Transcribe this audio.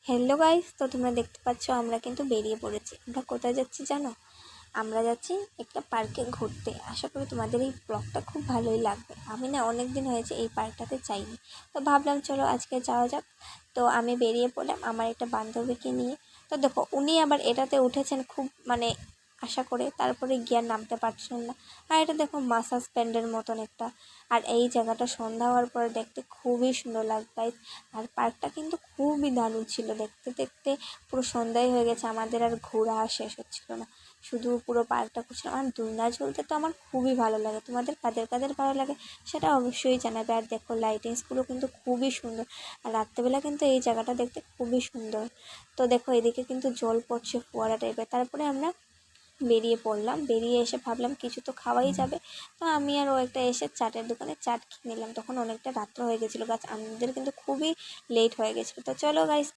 Hello guys, তো তোমরা দেখতে পাচ্ছ আমরা কিন্তু বেরিয়ে পড়েছি। আমরা কোথায় যাচ্ছি জানো? আমরা যাচ্ছি একটা পার্কে ঘুরতে। আশা করি তোমাদের এই ব্লগটা খুব ভালোই লাগবে। আমি না অনেক দিন হয়েছে এই পার্কটাতে যাইনি, তো ভাবলাম চলো আজকে যাওয়া যাক। তো আমি বেরিয়ে পড়লাম আমার একটা বান্ধবীকে নিয়ে। তো দেখো উনি আবার এটাতে উঠেছেন খুব আশা করে, তারপরে গিয়ার নামতে পারছিলেন না। আর এটা দেখো মাসাজ প্যান্ডের মতন একটা। আর এই জায়গাটা সন্ধ্যা হওয়ার পরে দেখতে খুবই সুন্দর লাগবে। আর পার্কটা কিন্তু খুবই দারুণ ছিল, দেখতে দেখতে পুরো সন্ধ্যায় হয়ে গেছে, আমাদের আর ঘোরা শেষ হচ্ছিল না। শুধু পুরো পার্কটা ঘুরছিলাম। আর দোলনা ঝুলতে তো আমার খুবই ভালো লাগে। তোমাদের কাদের কাদের ভালো লাগে সেটা অবশ্যই জানাবে। আর দেখো লাইটিংসগুলো কিন্তু খুবই সুন্দর। আর রাত্রেবেলা কিন্তু এই জায়গাটা দেখতে খুবই সুন্দর। তো দেখো এদিকে কিন্তু জল পড়ছে ফোয়ারা টাইপের। তারপরে আমরা বেরিয়ে পড়লাম। বেরিয়ে এসে ভাবলাম কিছু তো খাওয়াই যাবে। তো আমি আর ও একটা এসে চাটের দোকানে চাট খেয়ে নিলাম। তখন অনেকটা রাত্র হয়ে গেছিলো গাছ, আমাদের কিন্তু খুবই লেট হয়ে গেছিলো। তো চলো গাইস